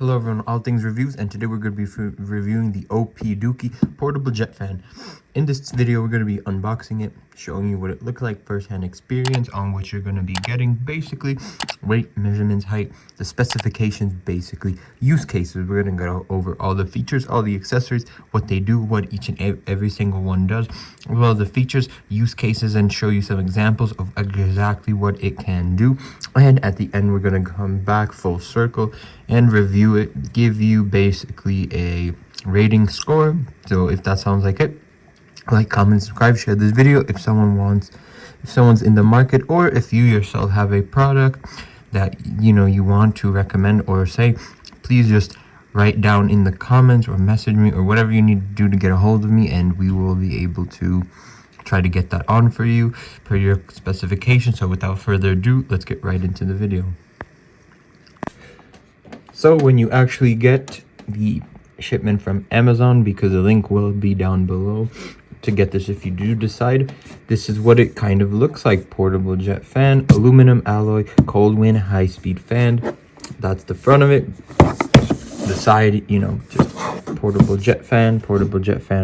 Hello everyone, All Things Reviews, and today we're going to be reviewing the opdooke portable jet fan. In this video, we're going to be unboxing it, showing you what it looks like, first-hand experience on what you're going to be getting, basically, weight, measurements, height, the specifications, basically, use cases. We're going to go over all the features, all the accessories, what they do, what each and every single one does, as well as the features, use cases, and show you some examples of exactly what it can do. And at the end, we're going to come back full circle and review it, give you basically a rating score. So if that sounds like it, like, comment, subscribe, share this video if someone's in the market, or if you yourself have a product that you want to recommend or say, please just write down in the comments or message me or whatever you need to do to get a hold of me, and we will be able to try to get that on for you per your specification. So without further ado, let's get right into the video. So when you actually get the shipment from Amazon, because the link will be down below to get this if you do decide, this is what it kind of looks like. Portable jet fan, aluminum alloy, cold wind, high speed fan. That's the front of it. The side, just portable jet fan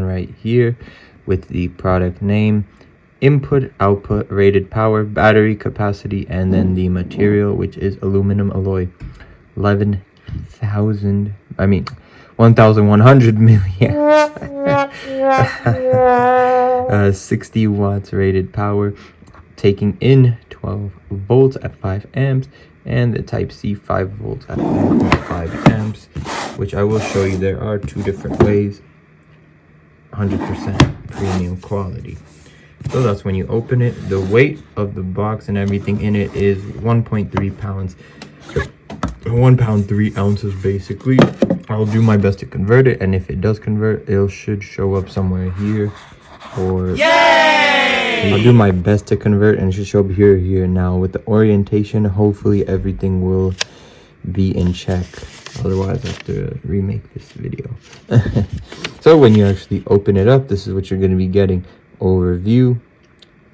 right here with the product name, input, output, rated power, battery capacity, and then the material, which is aluminum alloy, 1100 milliamps, 60 watts rated power, taking in 12 volts at 5 amps, and the type C 5 volts at 1.5 amps, which I will show you. There are two different ways. 100% premium quality. So that's when you open it. The weight of the box and everything in it is 1.3 pounds. 1 pound 3 ounces basically. I'll do my best to convert it, and if it does convert, it should show up somewhere here, or yay! I'll do my best to convert and it should show up here. Now with the orientation, hopefully everything will be in check, otherwise I have to remake this video. So when you actually open it up, this is what you're going to be getting. Overview,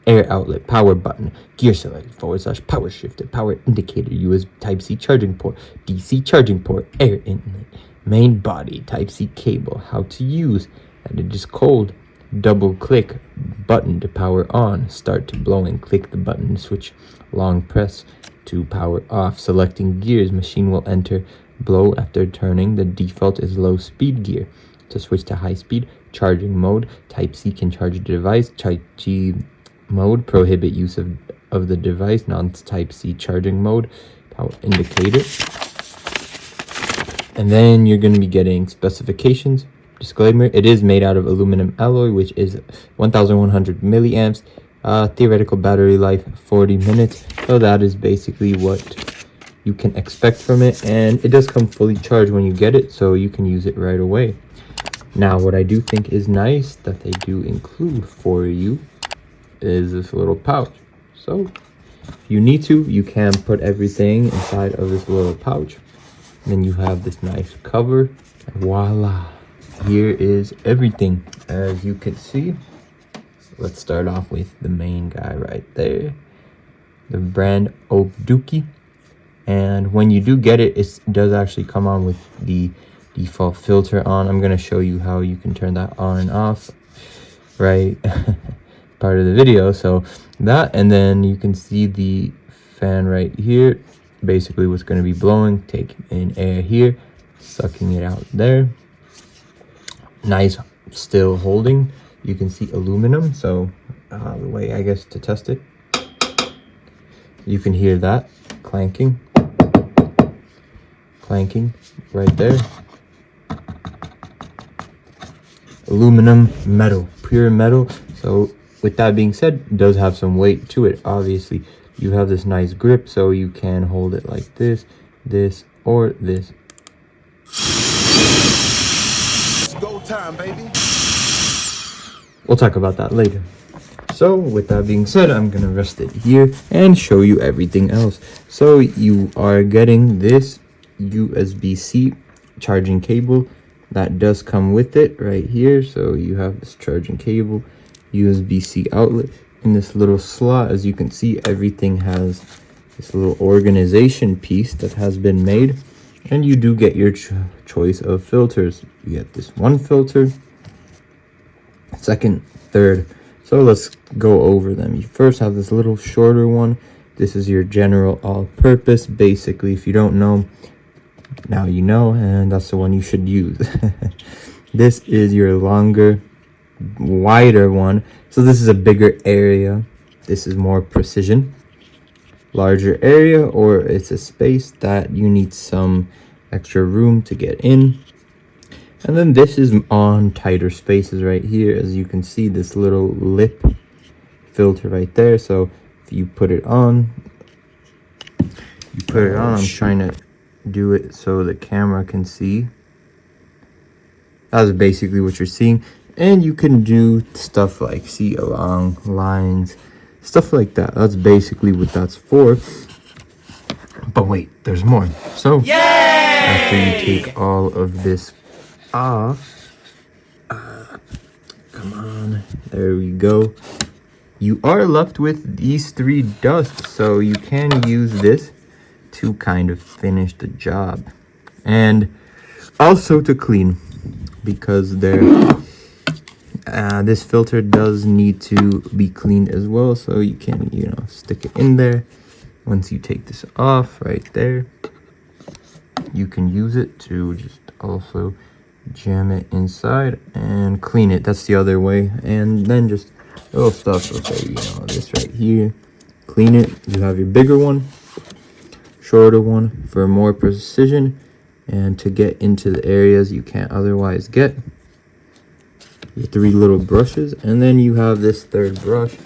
air outlet, power button, gear select, / power shifter, power indicator, USB Type-C charging port, DC charging port, air inlet, main body, Type-C cable, how to use, and it is cold, double click button to power on, start to blowing, click the button to switch, long press to power off, selecting gears, machine will enter blow after turning, the default is low speed gear, to switch to high speed, charging mode, Type-C can charge the device, Type-G mode, prohibit use of the device, non-Type-C charging mode, power indicator. And then you're going to be getting specifications, disclaimer, it is made out of aluminum alloy, which is 1100 milliamps, theoretical battery life 40 minutes. So that is basically what you can expect from it, and it does come fully charged when you get it, so you can use it right away. Now what I do think is nice that they do include for you is this little pouch. So if you need to, you can put everything inside of this little pouch. Then you have this nice cover, and voila, here is everything. As you can see, let's start off with the main guy right there, the brand opdooke. And when you do get it, it does actually come on with the default filter on. I'm going to show you how you can turn that on and off, right? Part of the video. So that, and then you can see the fan right here, basically what's going to be blowing, taking in air here, sucking it out there. Nice still holding. You can see aluminum, so the way I guess to test it, you can hear that clanking right there. Aluminum, metal, pure metal. So with that being said, it does have some weight to it. Obviously you have this nice grip, so you can hold it like this, or this. It's go time, baby. We'll talk about that later. So with that being said, I'm gonna rest it here and show you everything else. So you are getting this USB-C charging cable that does come with it right here. So you have this charging cable, USB-C outlet in this little slot. As you can see, everything has this little organization piece that has been made And you do get your choice of filters. You get this one filter, second, third. So let's go over them. You first have this little shorter one. This is your general all-purpose. Basically, if you don't know, now you know, and that's the one you should use. This is your longer, wider one. So this is a bigger area. This is more precision. Larger area, or it's a space that you need some extra room to get in. And then this is on tighter spaces right here. As you can see, this little lip filter right there. So if you put it on, I'm trying to do it so the camera can see. That's basically what you're seeing. And you can do stuff like see along lines, stuff like that. That's basically what that's for. But wait, there's more. So after you take all of this off, come on, there we go, you are left with these 3 dusts. So you can use this to kind of finish the job, and also to clean, because this filter does need to be cleaned as well. So you can, you know, stick it in there. Once you take this off right there, you can use it to just also jam it inside and clean it. That's the other way. And then just little stuff, okay, you know, this right here, clean it. You have your bigger one, shorter one for more precision and to get into the areas you can't otherwise get. Your 3 little brushes, and then you have this third brush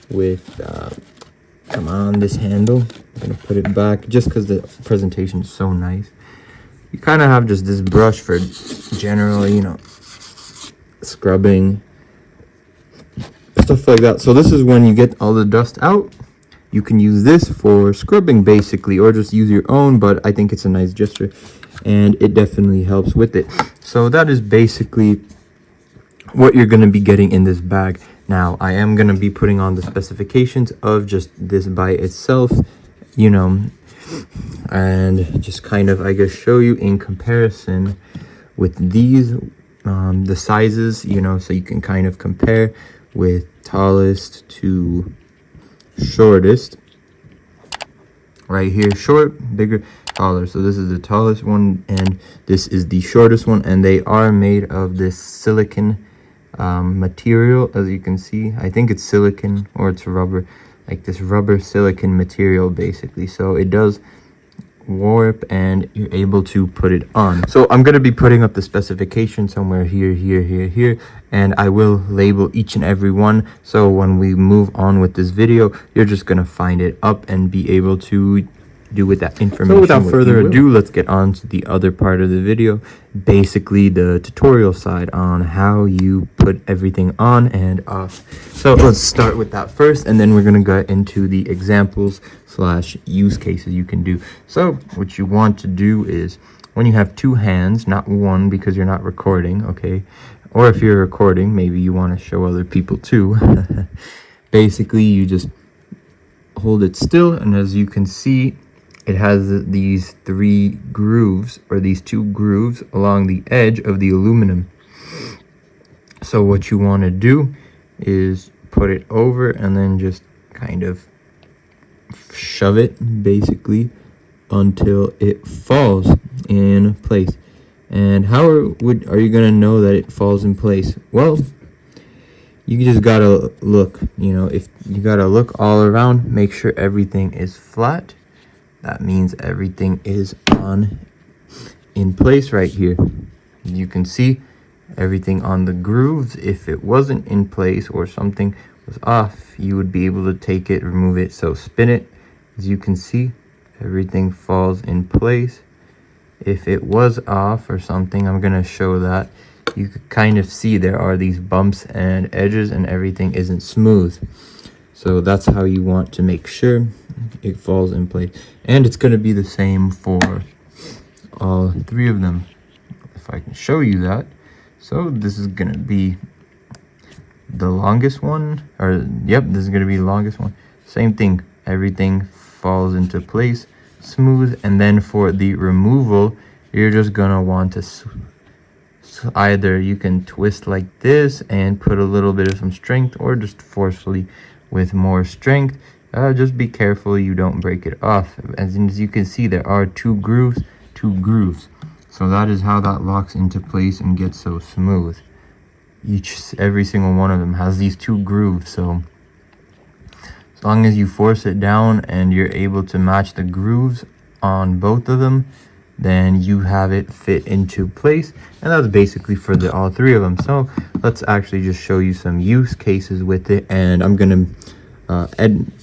with come on, this handle. I'm gonna put it back just because the presentation is so nice. You kind of have just this brush for general, you know, scrubbing, stuff like that. So this is when you get all the dust out. You can use this for scrubbing basically, or just use your own, but I think it's a nice gesture and it definitely helps with it. So that is basically what you're going to be getting in this bag. Now I am going to be putting on the specifications of just this by itself, you know, and just kind of, I guess, show you in comparison with these the sizes, you know, so you can kind of compare with tallest to shortest. Right here, short, bigger, taller. So this is the tallest one and this is the shortest one, and they are made of this silicon material. As you can see, I think it's silicon or it's rubber, like this rubber silicon material basically. So it does warp and you're able to put it on. So I'm going to be putting up the specification somewhere here, and I will label each and every one, so when we move on with this video you're just going to find it up and be able to do with that information. So without further ado, let's get on to the other part of the video, basically the tutorial side on how you put everything on and off. So let's start with that first, and then we're going to go into the examples / use cases you can do. So what you want to do is, when you have 2 hands, not one because you're not recording, okay, or if you're recording, maybe you want to show other people too. Basically you just hold it still, and as you can see, it has these 3 grooves, or these 2 grooves along the edge of the aluminum. So what you want to do is put it over and then just kind of shove it basically until it falls in place. And how are you going to know that it falls in place? Well, you just gotta look, you know, if you gotta look all around, make sure everything is flat. That means everything is in place right here. You can see everything on the grooves. If it wasn't in place or something was off, you would be able to take it, remove it. So spin it. As you can see, everything falls in place. If it was off or something, I'm gonna show that. You could kind of see there are these bumps and edges and everything isn't smooth. So that's how you want to make sure it falls in place. And it's going to be the same for all 3 of them, if I can show you that. So this is going to be the longest one, or yep, this is going to be the longest one. Same thing, everything falls into place smooth. And then for the removal, you're just gonna want to either you can twist like this and put a little bit of some strength, or just forcefully with more strength. Just be careful you don't break it off. As you can see, there are two grooves. So that is how that locks into place and gets so smooth. Every single one of them has these two grooves, so as long as you force it down and you're able to match the grooves on both of them, then you have it fit into place. And that's basically for all three of them. So let's actually just show you some use cases with it. And I'm gonna I'm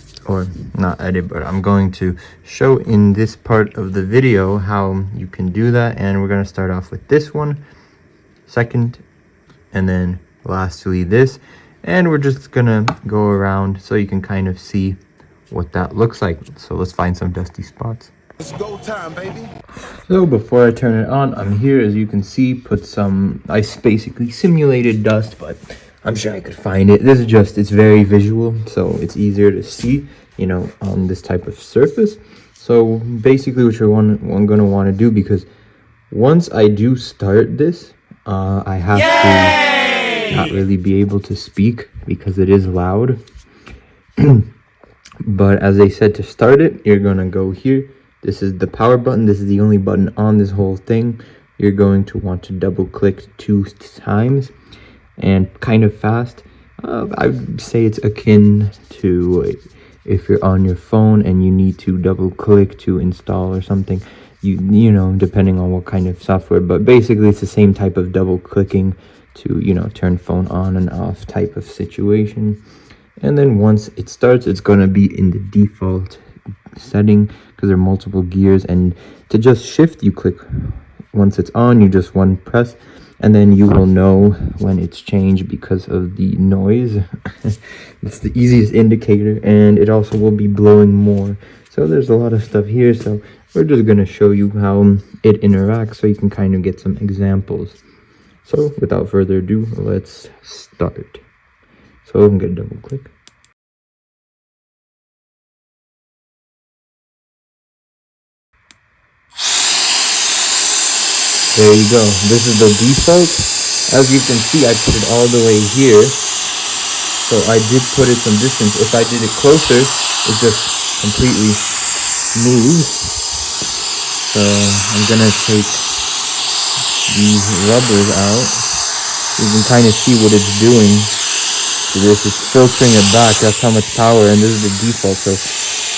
going to show in this part of the video how you can do that. And we're gonna start off with this one second, and then lastly this. And we're just gonna go around so you can kind of see what that looks like. So let's find some dusty spots. It's go time, baby. So before I turn it on, I'm here, as you can see, I basically simulated dust, but I'm sure I could find it. It's very visual, so it's easier to see, you know, on this type of surface. So basically what I'm going to want to do, because once I do start this, I have to not really be able to speak because it is loud. But as I said, to start it, you're going to go here. This is the power button. This is the only button on this whole thing. You're going to want to double click 2 times and kind of fast. I would say it's akin to if you're on your phone and you need to double click to install or something, you know, depending on what kind of software, but basically it's the same type of double clicking to, you know, turn phone on and off type of situation. And then once it starts, it's going to be in the default setting because there are multiple gears, and to just shift, you click. Once it's on, you just one press, and then you will know when it's changed because of the noise. It's the easiest indicator, and it also will be blowing more. So there's a lot of stuff here, so we're just going to show you how it interacts so you can kind of get some examples. So without further ado, let's start. So I'm going to double click. There you go. This is the default. As you can see, I put it all the way here. So I did put it some distance. If I did it closer, it just completely moves. So I'm gonna take these rubbers out. You can kind of see what it's doing. So this is filtering it back. That's how much power, and this is the default. So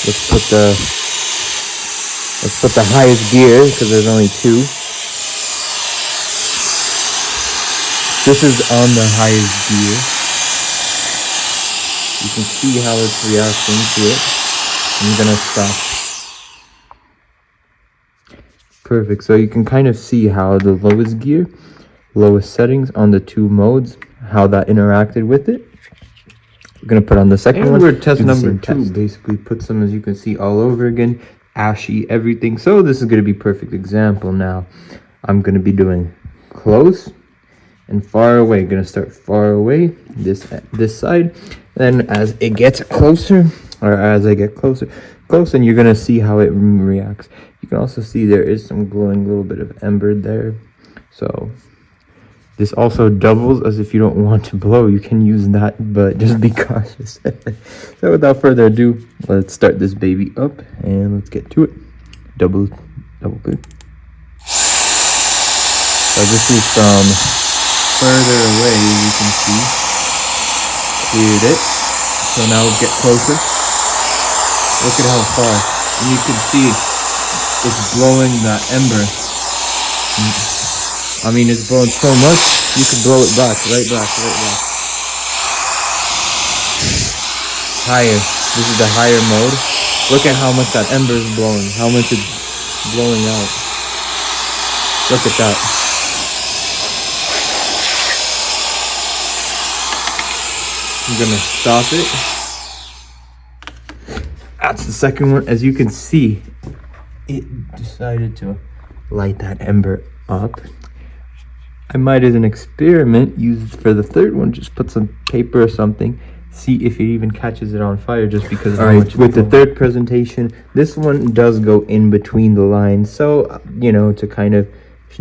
let's put the highest gear, because there's only 2. This is on the highest gear. You can see how it's reacting to it. I'm gonna stop. Perfect. So you can kind of see how the lowest gear, lowest settings on the 2 modes, how that interacted with it. We're gonna put on the second one. We're test number 2. Basically put some, as you can see, all over again, ashy, everything. So this is gonna be perfect example. Now I'm gonna be doing close and far away. Gonna start far away, this side. Then as it gets closer, or as I get closer, and you're gonna see how it reacts. You can also see there is some glowing little bit of ember there. So this also doubles as if you don't want to blow. You can use that, but just be cautious. So without further ado, let's start this baby up and let's get to it. Double click. So this is from further away, you can see. Cleared it. So now get closer. Look at how far. And you can see it's blowing that ember. I mean, it's blowing so much, you can blow it back, right back. Higher. This is the higher mode. Look at how much that ember is blowing, how much it's blowing out. Look at that. I'm gonna stop it. That's the second one. As you can see, it decided to light that ember up. I might, as an experiment, use it for the third one. Just put some paper or something see if it even catches it on fire, just because of how much. With the third presentation, this one does go in between the lines, so you know, to kind of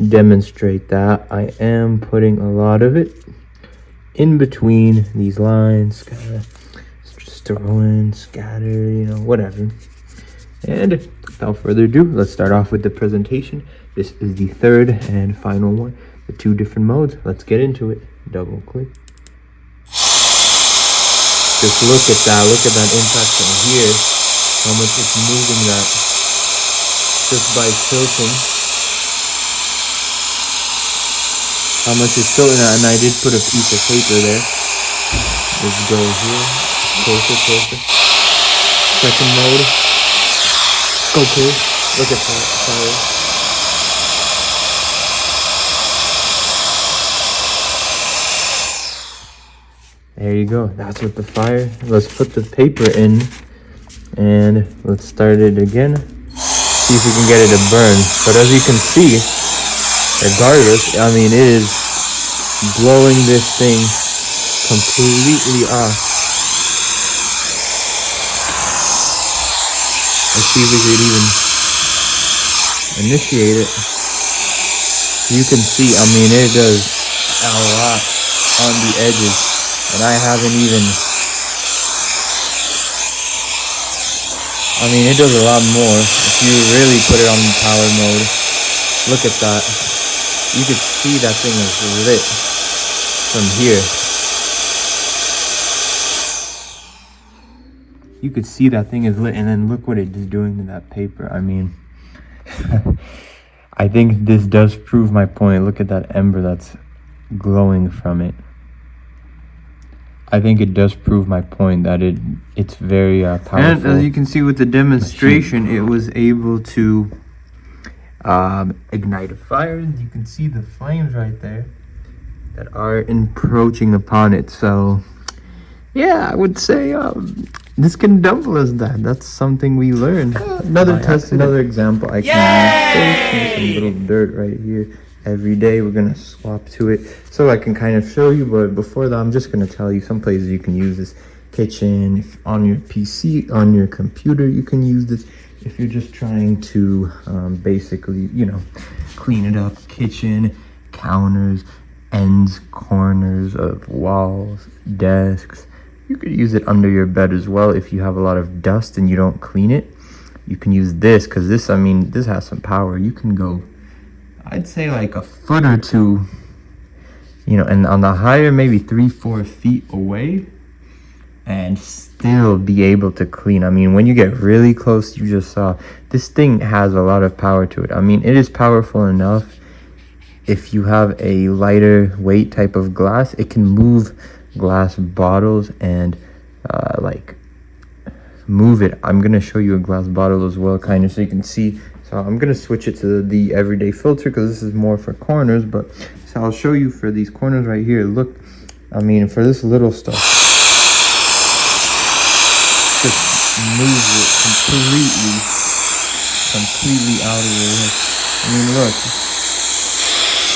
demonstrate that, I am putting a lot of it in between these lines, kind of just throw in, scatter, you know, whatever. And without further ado, let's start off with the presentation. This is the third and final one, the two different modes. Let's get into it. Double click. Just look at that impact from here, how much it's moving that just by tilting. How much it's tilting that, and I did put a piece of paper there. Let's go here, closer. Second mode. Okay, look at that fire. There you go, that's with the fire. Let's put the paper in and let's start it again. See if we can get it to burn. But as you can see, regardless, I mean, it is blowing this thing completely off. Let's see if we can even initiate it. You can see, I mean, it does a lot on the edges, and I haven't even, I mean, it does a lot more if you really put it on the power mode. Look at that. You can see that thing is lit from here. You could see that thing is lit, and then look what it is doing to that paper. I mean, I think this does prove my point. Look at that ember that's glowing from it. I think it does prove my point that it's very powerful. And as you can see with the demonstration, it was able to ignite a fire. You can see the flames right there that are encroaching upon it. So yeah, I would say this can double as that. That's something we learned. Another test, another example I can use. Some little dirt right here. Every day we're gonna swap to it so I can kind of show you, but before that I'm just gonna tell you some places you can use this. Kitchen, if on your PC, on your computer, you can use this if you're just trying to basically, you know, clean it up. Kitchen, counters, ends, corners of walls, desks. You could use it under your bed as well if you have a lot of dust and you don't clean it. You can use this, because this, I mean, this has some power. You can go, I'd say, like a foot or two, you know, and on the higher, maybe 3-4 feet away, and still be able to clean. I mean, when you get really close, you just saw this thing has a lot of power to it. I mean, it is powerful enough. If you have a lighter weight type of glass, it can move glass bottles and like move it. I'm gonna show you a glass bottle as well, kind of, so you can see. So I'm gonna switch it to the everyday filter because this is more for corners, but so I'll show you for these corners right here. Look, I mean, for this little stuff, just moves it completely out of the way. I mean, look,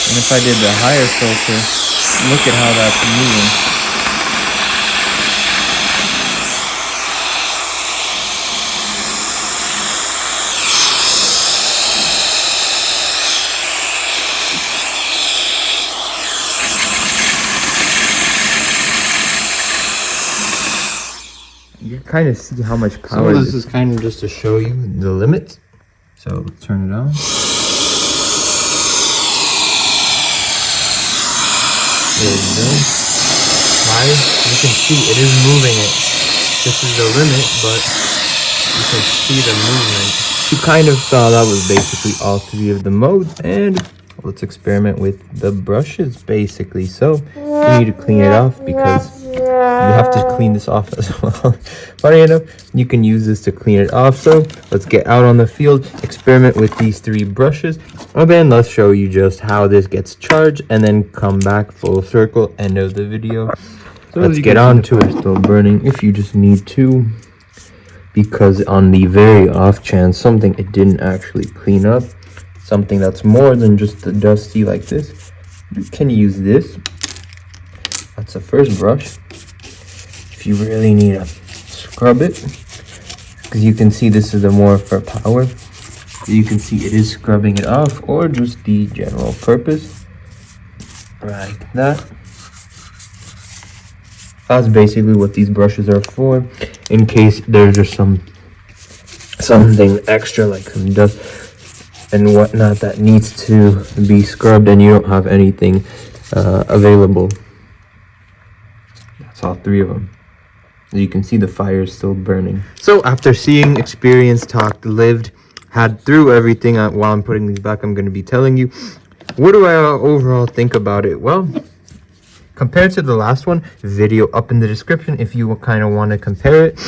and if I did the higher filter, look at how that's moving. You kind of see how much power. So this is kind of just to show you the limit. So turn it on. There you go. Fire. You can see it is moving it. This is the limit, but you can see the movement. You kind of saw that was basically all three of the modes, and let's experiment with the brushes basically. So you need to clean it off because you have to clean this off as well. Funny enough, you can use this to clean it off. So let's get out on the field, experiment with these three brushes, and then let's show you just how this gets charged, and then come back full circle, end of the video. So let's get on to it. Still burning if you just need to, because on the very off chance something it didn't actually clean up, something that's more than just the dusty like this, you can use this. That's the first brush. If you really need to scrub it, because you can see this is the more for power. You can see it is scrubbing it off, or just the general purpose, like that. That's basically what these brushes are for, in case there's just something extra like some dust and whatnot that needs to be scrubbed and you don't have anything available. That's all three of them. You can see the fire is still burning. So after seeing, experienced, talked, lived, had through everything, while I'm putting these back, I'm going to be telling you, what do I overall think about it? Well, compared to the last one, video up in the description if you kind of want to compare it.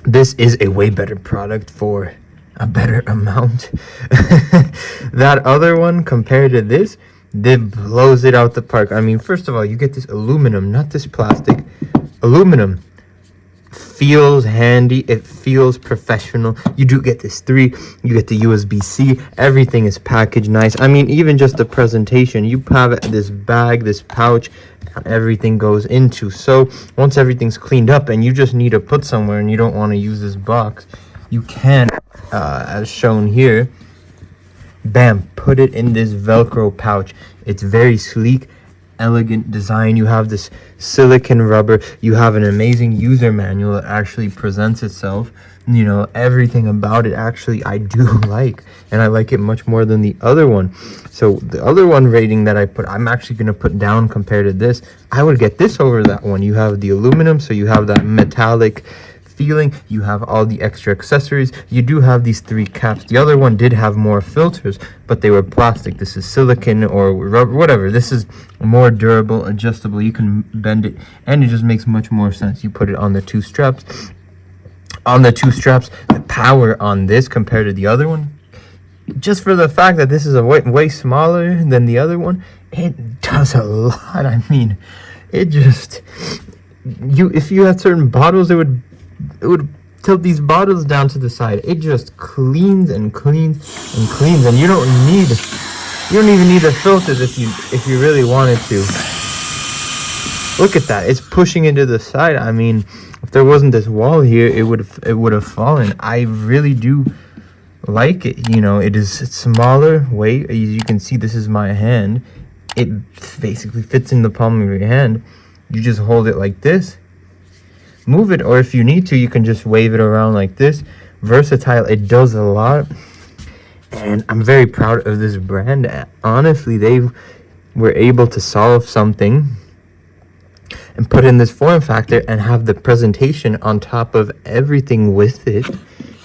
This is a way better product for a better amount. That other one compared to this blows it out the park. I mean, first of all, you get this aluminum, not this plastic. Aluminum feels handy, it feels professional. You do get this 3, you get the USB-C, everything is packaged nice. I mean, even just the presentation, you have this bag, this pouch, and everything goes into. So once everything's cleaned up and you just need to put somewhere and you don't want to use this box, you can, as shown here, bam, put it in this Velcro pouch. It's very sleek, elegant design. You have this silicone rubber, you have an amazing user manual that actually presents itself. You know, everything about it actually I do like, and I like it much more than the other one. So the other one rating that I put, I'm actually going to put down compared to this. I would get this over that one. You have the aluminum, so you have that metallic feeling, you have all the extra accessories, you do have these 3 caps. The other one did have more filters, but they were plastic. This is silicone or rubber, whatever. This is more durable, adjustable, you can bend it, and it just makes much more sense. You put it on the 2 straps. On the 2 straps, the power on this compared to the other one, just for the fact that this is a way smaller than the other one, it does a lot. I mean, it just, if you had certain bottles, it would tilt these bottles down to the side. It just cleans and cleans and cleans, and you don't even need the filters if you really wanted to. Look at that, it's pushing into the side. I mean, if there wasn't this wall here, it would have fallen. I really do like it. You know, it's smaller weight. As you can see, this is my hand. It basically fits in the palm of your hand. You just hold it like this, move it, or if you need to, you can just wave it around like this. Versatile, it does a lot, and I'm very proud of this brand. Honestly, they were able to solve something and put in this form factor and have the presentation on top of everything with it.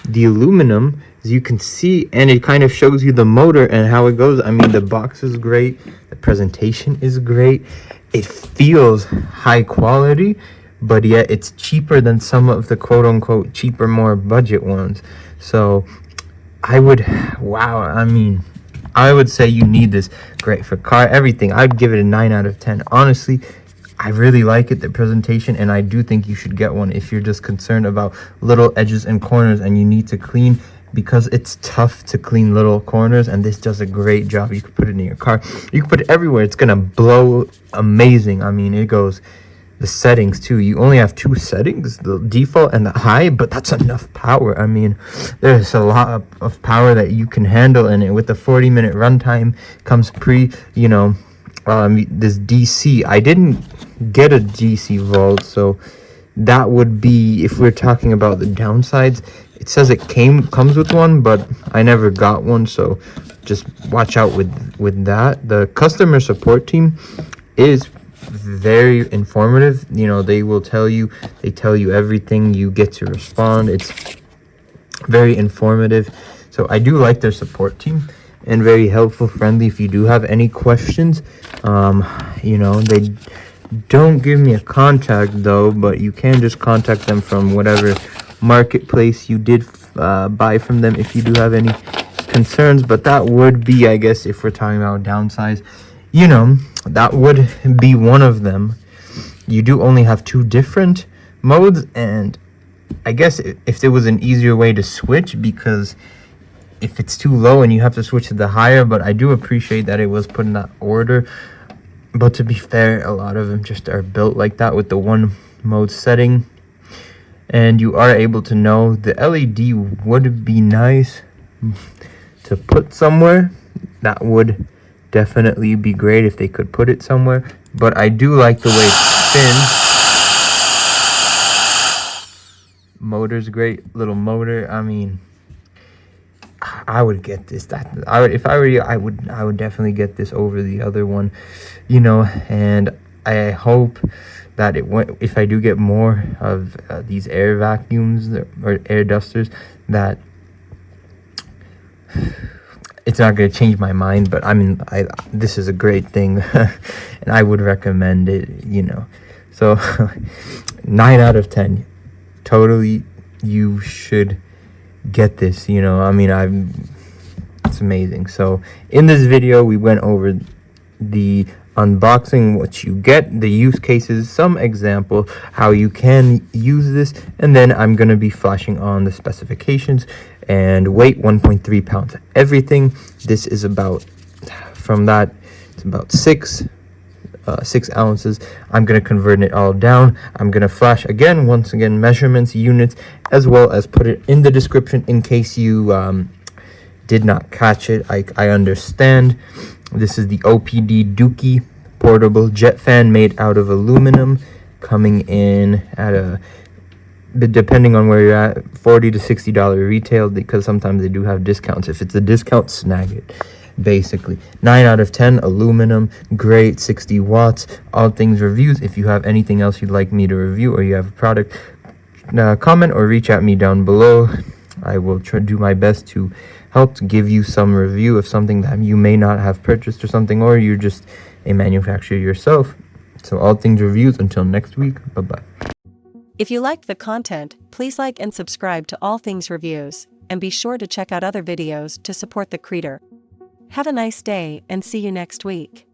The aluminum, as you can see, and it kind of shows you the motor and how it goes. I mean, the box is great, the presentation is great, it feels high quality, but yet it's cheaper than some of the quote-unquote cheaper, more budget ones. So I would say you need this. Great for car, everything. I'd give it a 9 out of 10. Honestly, I really like it, the presentation, and I do think you should get one if you're just concerned about little edges and corners and you need to clean, because it's tough to clean little corners, and this does a great job. You can put it in your car, you can put it everywhere. It's gonna blow amazing. I mean, it goes, the settings too, you only have 2 settings, the default and the high, but that's enough power. I mean, there's a lot of power that you can handle in it. With the 40-minute runtime comes this DC. I didn't get a DC volt, so that would be, if we're talking about the downsides, it says it comes with one, but I never got one, so just watch out with that. The customer support team is very informative. You know, they tell you everything. You get to respond. It's very informative, so I do like their support team, and very helpful, friendly. If you do have any questions, they don't give me a contact though, but you can just contact them from whatever marketplace you did buy from them if you do have any concerns. But that would be, I guess, if we're talking about downsize, that would be one of them. You do only have 2 different modes, and I guess if there was an easier way to switch, because if it's too low and you have to switch to the higher, but I do appreciate that it was put in that order. But to be fair, a lot of them just are built like that, with the one mode setting, and you are able to know the LED would be nice to put somewhere. That would definitely be great if they could put it somewhere, but I do like the way it spins. Motor's great, little motor. I mean, I would get this. If I were you, I would definitely get this over the other one, you know. And I hope that if I do get more of these air vacuums or air dusters, that it's not going to change my mind. But I mean, this is a great thing, and I would recommend it, you know. So 9 out of 10. Totally, you should get this, you know. I mean, it's amazing. So in this video, we went over the unboxing, what you get, the use cases, some example how you can use this, and then I'm going to be flashing on the specifications. And weight, 1.3 pounds. Everything, this is about, from that, it's about 6 ounces. I'm going to convert it all down. I'm going to flash again, once again, measurements, units, as well as put it in the description in case you did not catch it. I understand. This is the opdooke portable jet fan made out of aluminum, coming in at a, depending on where you're at, $40 to $60 retail, because sometimes they do have discounts. If it's a discount, snag it. Basically 9 out of 10, aluminum, great, 60 watts. All things reviews. If you have anything else you'd like me to review, or you have a product, comment or reach at me down below. I will try to do my best to help to give you some review of something that you may not have purchased or something, or you're just a manufacturer yourself. So all things reviews. Until next week, bye bye. If you liked the content, please like and subscribe to All Things Reviews, and be sure to check out other videos to support the creator. Have a nice day and see you next week.